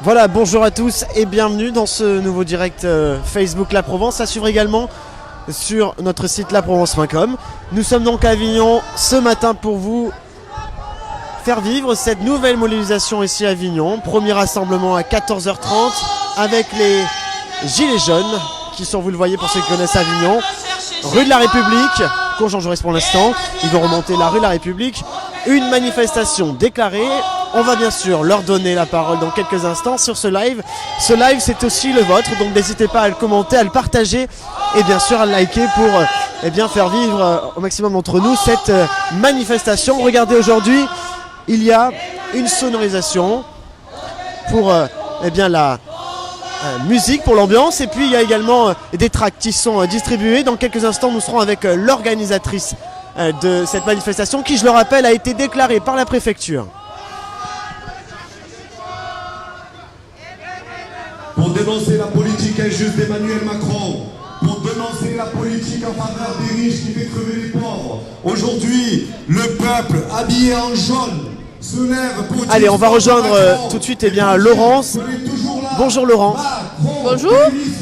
Voilà, bonjour à tous et bienvenue dans ce nouveau direct Facebook La Provence, à suivre également sur notre site laprovence.com. Nous sommes donc à Avignon ce matin pour vous faire vivre cette nouvelle mobilisation ici à Avignon. Premier rassemblement à 14h30 avec les Gilets jaunes qui sont, vous le voyez pour ceux qui connaissent Avignon, rue de la République, cours Jean Jaurès pour l'instant. Ils vont remonter la rue de la République. Une manifestation déclarée. On va bien sûr leur donner la parole dans quelques instants sur ce live. Ce live, c'est aussi le vôtre, donc n'hésitez pas à le commenter, à le partager et bien sûr à le liker pour faire vivre au maximum d'entre nous cette manifestation. Regardez, aujourd'hui, il y a une sonorisation pour la musique, pour l'ambiance, et puis il y a également des tracts qui sont distribués. Dans quelques instants, nous serons avec l'organisatrice de cette manifestation qui, je le rappelle, a été déclarée par la préfecture. Pour dénoncer la politique injuste d'Emmanuel Macron, pour dénoncer la politique en faveur des riches qui fait crever les pauvres. Aujourd'hui, le peuple habillé en jaune se lève pour dire... Allez, on va rejoindre tout de suite Laurence. Bonjour Laurence. Bonjour.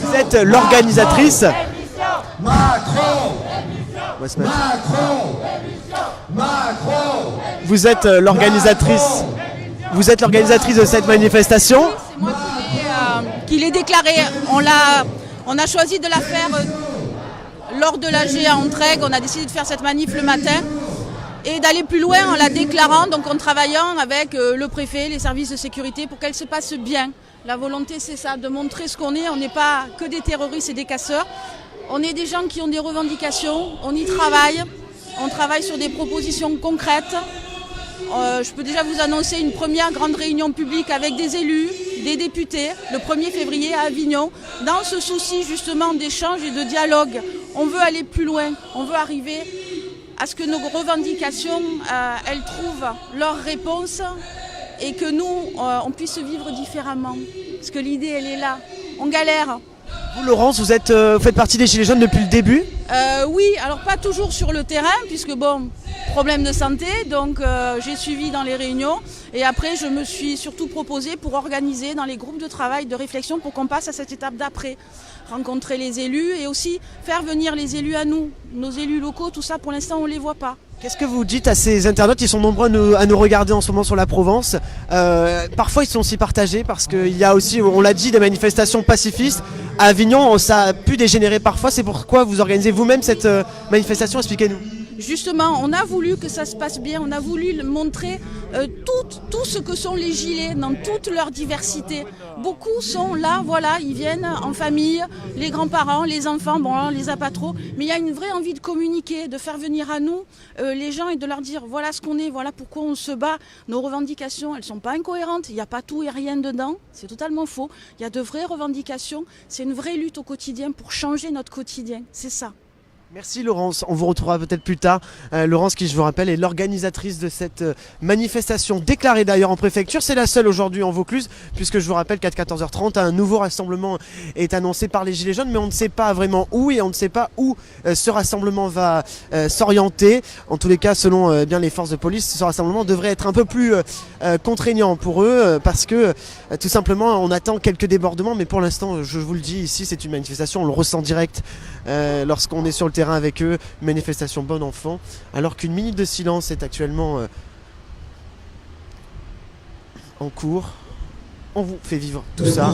Vous êtes l'organisatrice. Macron. Vous êtes l'organisatrice. Vous êtes l'organisatrice de cette manifestation. C'est moi qui l'ai déclaré. On a choisi de la faire lors de l'AG à Entraigues. On a décidé de faire cette manif le matin et d'aller plus loin en la déclarant, donc en travaillant avec le préfet, les services de sécurité pour qu'elle se passe bien. La volonté, c'est ça, de montrer ce qu'on est. On n'est pas que des terroristes et des casseurs. On est des gens qui ont des revendications. On y travaille. On travaille sur des propositions concrètes. Je peux déjà vous annoncer une première grande réunion publique avec des élus, des députés, le 1er février à Avignon, dans ce souci justement d'échange et de dialogue. On veut aller plus loin, on veut arriver à ce que nos revendications, elles trouvent leur réponse et que nous, on puisse vivre différemment. Parce que l'idée, elle est là. On galère. Vous, Laurence, vous faites partie des Gilets jaunes depuis le début ? Oui, alors pas toujours sur le terrain, puisque problème de santé, donc j'ai suivi dans les réunions et après je me suis surtout proposée pour organiser dans les groupes de travail, de réflexion pour qu'on passe à cette étape d'après. Rencontrer les élus et aussi faire venir les élus à nous, nos élus locaux, tout ça pour l'instant on ne les voit pas. Qu'est-ce que vous dites à ces internautes? Ils sont nombreux à nous regarder en ce moment sur la Provence. Parfois ils sont aussi partagés parce qu'il y a aussi, on l'a dit, des manifestations pacifistes. À Avignon, ça a pu dégénérer parfois. C'est pourquoi vous organisez vous-même cette manifestation. Expliquez-nous. Justement, on a voulu que ça se passe bien, on a voulu montrer tout ce que sont les gilets dans toute leur diversité. Beaucoup sont là, voilà, ils viennent en famille, les grands-parents, les enfants, on les a pas trop, mais il y a une vraie envie de communiquer, de faire venir à nous les gens et de leur dire voilà ce qu'on est, voilà pourquoi on se bat. Nos revendications, elles sont pas incohérentes, il n'y a pas tout et rien dedans, c'est totalement faux. Il y a de vraies revendications, c'est une vraie lutte au quotidien pour changer notre quotidien, c'est ça. Merci Laurence, on vous retrouvera peut-être plus tard. Laurence qui, je vous rappelle, est l'organisatrice de cette manifestation déclarée d'ailleurs en préfecture. C'est la seule aujourd'hui en Vaucluse, puisque je vous rappelle qu'à 14h30, un nouveau rassemblement est annoncé par les Gilets jaunes, mais on ne sait pas vraiment où et on ne sait pas où ce rassemblement va s'orienter. En tous les cas, selon bien les forces de police, ce rassemblement devrait être un peu plus contraignant pour eux, parce que tout simplement on attend quelques débordements, mais pour l'instant, je vous le dis, ici c'est une manifestation, on le ressent direct lorsqu'on est sur le terrain avec eux, une manifestation bon enfant, alors qu'une minute de silence est actuellement en cours. On vous fait vivre tout ça.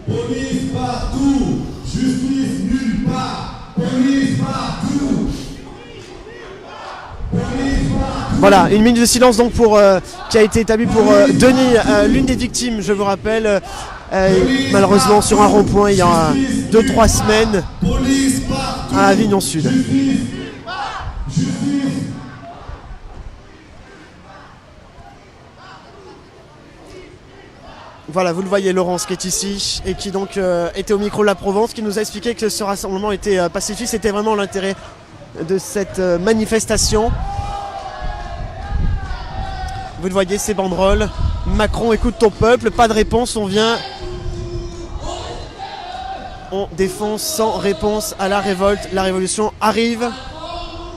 Police partout, justice nulle part, police partout. Voilà, une minute de silence donc qui a été établie pour Denis, l'une des victimes, je vous rappelle, malheureusement sur un rond-point il y a 2-3 semaines à Avignon Sud. Voilà, vous le voyez, Laurence qui est ici et qui donc était au micro de La Provence, qui nous a expliqué que ce rassemblement était pacifique. C'était vraiment l'intérêt de cette manifestation. Vous le voyez, ces banderoles. Macron, écoute ton peuple, pas de réponse, on vient. On défend sans réponse à la révolte. La révolution arrive.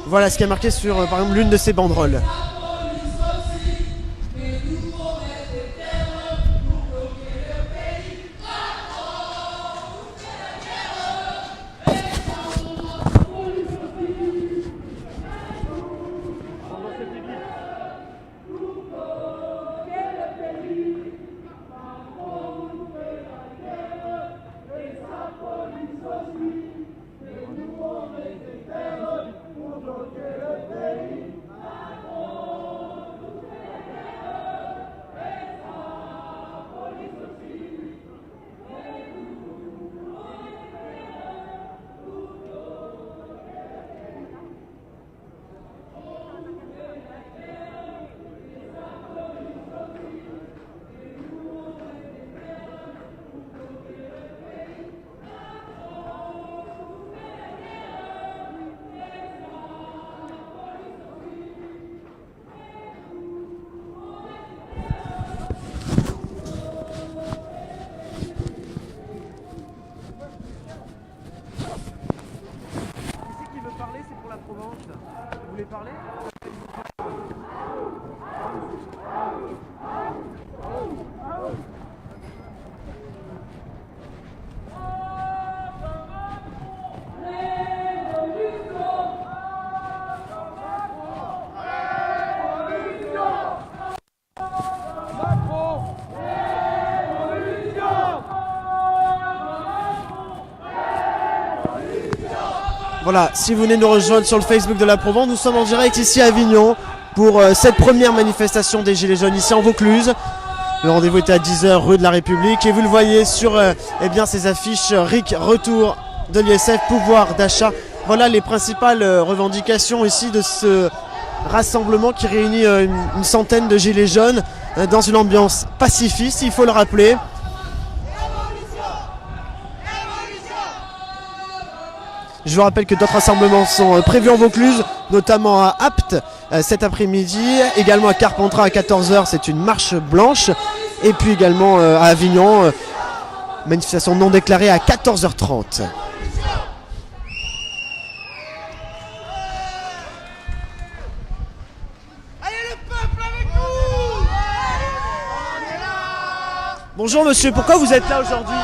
Voilà ce qui est marqué sur, par exemple, l'une de ces banderoles. Voilà, si vous venez nous rejoindre sur le Facebook de la Provence, nous sommes en direct ici à Avignon pour cette première manifestation des Gilets jaunes ici en Vaucluse. Le rendez-vous était à 10h rue de la République et vous le voyez sur eh bien, ces affiches RIC, retour de l'ISF, pouvoir d'achat. Voilà les principales revendications ici de ce rassemblement qui réunit une centaine de Gilets jaunes dans une ambiance pacifiste, il faut le rappeler. Je vous rappelle que d'autres rassemblements sont prévus en Vaucluse, notamment à Apt cet après-midi, également à Carpentras à 14h, c'est une marche blanche, et puis également à Avignon, manifestation non déclarée à 14h30. Bonjour monsieur, pourquoi vous êtes là aujourd'hui?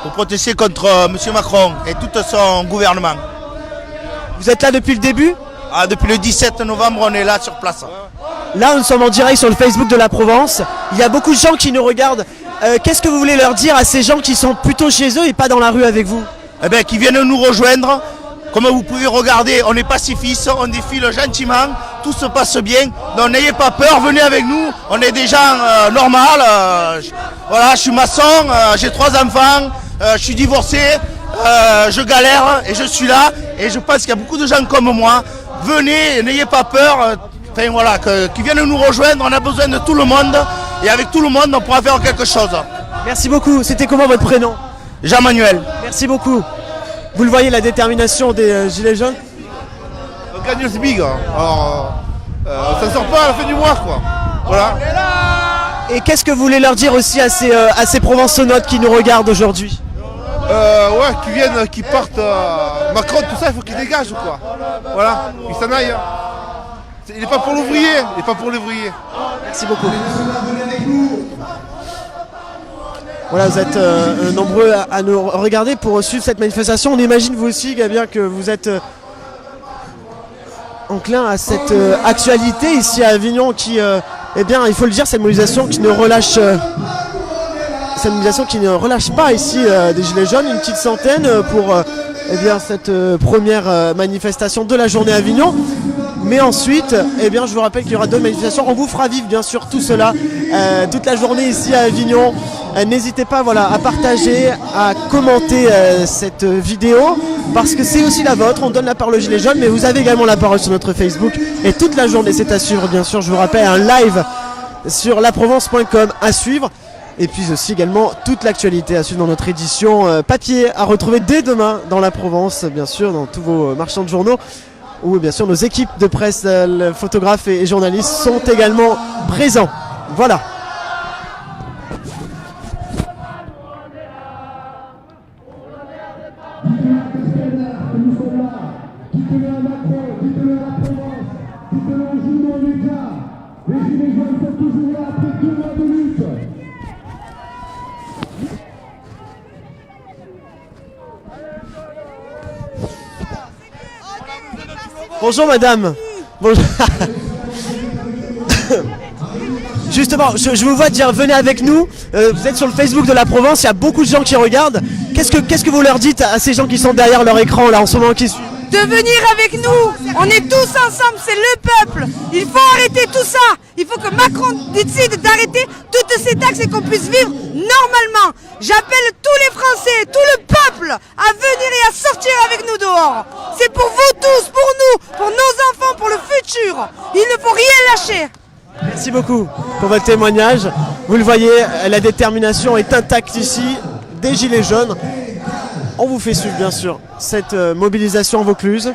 Pour protester contre M. Macron et tout son gouvernement. Vous êtes là depuis le début? Depuis le 17 novembre, on est là sur place. Là, nous sommes en direct sur le Facebook de la Provence. Il y a beaucoup de gens qui nous regardent. Qu'est-ce que vous voulez leur dire à ces gens qui sont plutôt chez eux et pas dans la rue avec vous? Eh bien, qui viennent nous rejoindre. Comme vous pouvez regarder, on est pacifistes, on défile gentiment, tout se passe bien. Donc n'ayez pas peur, venez avec nous. On est des gens normaux. Voilà, je suis maçon, j'ai 3 enfants. Je suis divorcé, je galère et je suis là et je pense qu'il y a beaucoup de gens comme moi. Venez, n'ayez pas peur, enfin voilà, qui viennent nous rejoindre, on a besoin de tout le monde et avec tout le monde on pourra faire quelque chose. Merci beaucoup, c'était comment votre prénom? Jean-Manuel. Merci beaucoup. Vous le voyez, la détermination des Gilets jaunes? On gagne le SMIC, alors ça ne sort pas à la fin du mois quoi. Voilà. Et qu'est-ce que vous voulez leur dire aussi à ces provençonautes qui nous regardent aujourd'hui? Ouais, qui viennent, qui partent, Macron, tout ça, il faut qu'il dégage quoi. Voilà, il s'en aille. Il n'est pas pour l'ouvrier, il n'est pas pour l'ouvrier. Merci beaucoup. Voilà, vous êtes nombreux à nous regarder pour suivre cette manifestation. On imagine vous aussi, Gabien, que vous êtes enclin à cette actualité ici à Avignon qui, eh bien, il faut le dire, cette mobilisation qui ne relâche... Cette mobilisation qui ne relâche pas ici des Gilets jaunes, une petite centaine pour eh bien, cette première manifestation de la journée à Avignon. Mais ensuite, eh bien, je vous rappelle qu'il y aura d'autres manifestations. On vous fera vivre bien sûr tout cela toute la journée ici à Avignon. N'hésitez pas voilà, à partager, à commenter cette vidéo parce que c'est aussi la vôtre. On donne la parole aux Gilets jaunes, mais vous avez également la parole sur notre Facebook. Et toute la journée, c'est à suivre bien sûr. Je vous rappelle un live sur laprovence.com à suivre. Et puis aussi également toute l'actualité à suivre dans notre édition papier à retrouver dès demain dans la Provence, bien sûr, dans tous vos marchands de journaux, où bien sûr nos équipes de presse, photographes et journalistes sont également présents. Voilà. Bonjour madame. Bonjour. Justement, je vous vois dire venez avec nous. Vous êtes sur le Facebook de la Provence, il y a beaucoup de gens qui regardent. Qu'est-ce que vous leur dites à ces gens qui sont derrière leur écran là en ce moment qui suivent? De venir avec nous, on est tous ensemble, c'est le peuple. Il faut arrêter tout ça. Il faut que Macron décide d'arrêter toutes ces taxes et qu'on puisse vivre normalement. J'appelle tous les Français, tout le peuple à venir et à sortir avec nous dehors. C'est pour vous tous, pour nous, pour nos enfants, pour le futur. Il ne faut rien lâcher. Merci beaucoup pour votre témoignage. Vous le voyez, la détermination est intacte ici, des Gilets jaunes. On vous fait suivre bien sûr cette mobilisation en Vaucluse.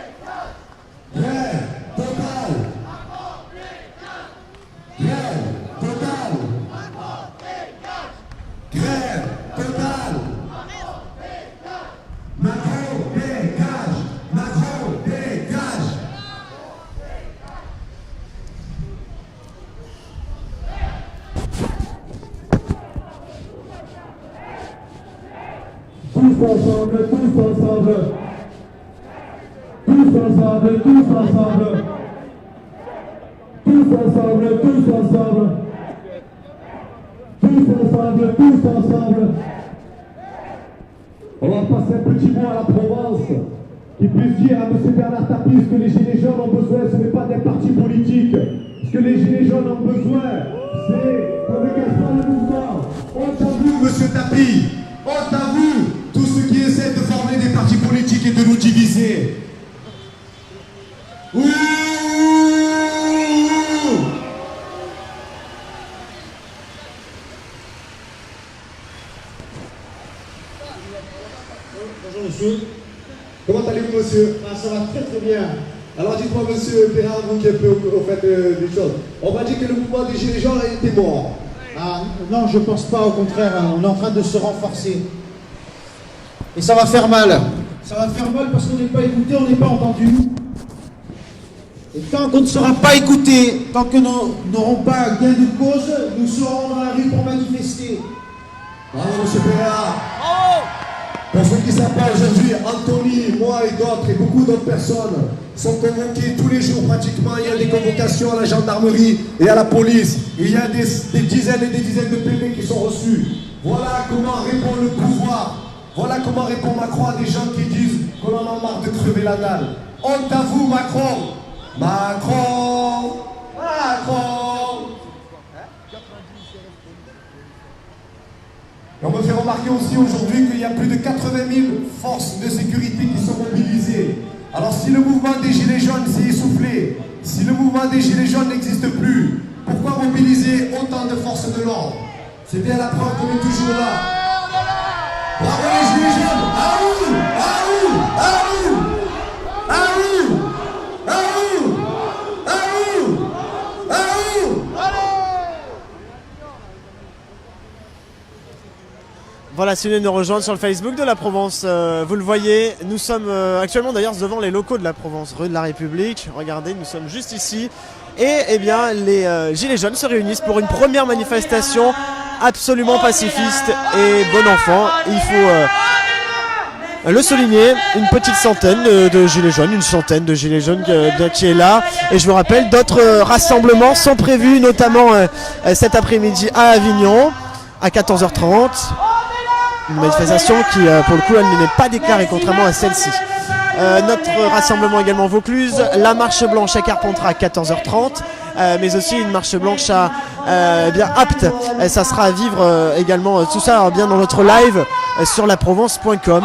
Tous ensemble, tous ensemble. Tous ensemble, tous ensemble. Tous ensemble, tous ensemble. Tous ensemble, tous ensemble. On va passer un petit mot à la Provence. qui puisse dire à M. Bernard Tapie ce que les Gilets jaunes ont besoin, ce n'est pas des partis politiques. Ce que les Gilets jaunes ont besoin, c'est qu'on ne casse pas le mouvement. Honte à vous, monsieur Tapie. Honte à vous, tous ceux qui essaient de former des partis politiques et de nous diviser. Ouh! Bonjour monsieur. Comment allez-vous, monsieur? Ah, ça va très très bien. Alors dites-moi, monsieur Perrin, vous qui êtes au fait des choses. On m'a dit que le mouvement des Gilets jaunes était mort. Ah non, je pense pas, au contraire, hein, on est en train de se renforcer. Et ça va faire mal. Ça va faire mal parce qu'on n'est pas écouté, on n'est pas entendu. Et tant qu'on ne sera pas écouté, tant que nous n'aurons pas gain de cause, nous serons dans la rue pour manifester. Bravo, monsieur Perrin. Pour ceux qui ne savent pas aujourd'hui, Anthony, moi et d'autres, et beaucoup d'autres personnes sont convoqués tous les jours pratiquement. Il y a des convocations à la gendarmerie et à la police. Il y a des dizaines et des dizaines de PV qui sont reçus. Voilà comment répond le pouvoir. Voilà comment répond Macron à des gens qui disent qu'on en a marre de crever la dalle. Honte à vous, Macron. Macron. Macron. Et on me fait remarquer aussi aujourd'hui qu'il y a plus de 80 000 forces de sécurité qui sont mobilisées. Alors si le mouvement des Gilets jaunes s'est essoufflé, si le mouvement des Gilets jaunes n'existe plus, pourquoi mobiliser autant de forces de l'ordre? C'est bien la preuve qu'on est toujours là. Bravo les Gilets jaunes! À vous! À vous! À vous! À vous! À vous! À vous! À vous! Voilà, si vous voulez nous rejoindre sur le Facebook de la Provence, vous le voyez, nous sommes actuellement d'ailleurs devant les locaux de la Provence, rue de la République. Regardez, nous sommes juste ici. Et eh bien, les Gilets jaunes se réunissent pour une première manifestation absolument pacifiste et bon enfant. Il faut le souligner, une petite centaine de Gilets jaunes, une centaine de Gilets jaunes qui est là. Et je vous rappelle, d'autres rassemblements sont prévus, notamment cet après-midi à Avignon, à 14h30. Une manifestation qui, pour le coup, elle n'est pas déclarée, contrairement à celle-ci. Notre rassemblement également Vaucluse, la marche blanche à Carpentras à 14h30, mais aussi une marche blanche à bien Apt. Ça sera à vivre également, tout ça bien dans notre live sur laprovence.com.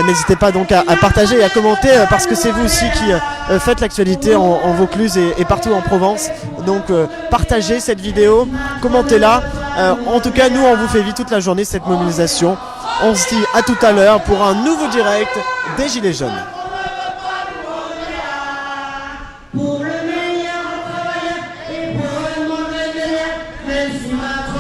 N'hésitez pas donc à partager et à commenter parce que c'est vous aussi qui faites l'actualité en Vaucluse et partout en Provence. Donc partagez cette vidéo, commentez-la. En tout cas, nous on vous fait vivre toute la journée cette mobilisation. On se dit à tout à l'heure pour un nouveau direct des Gilets jaunes. Pour le meilleur travail et pour un monde meilleur, même si Macron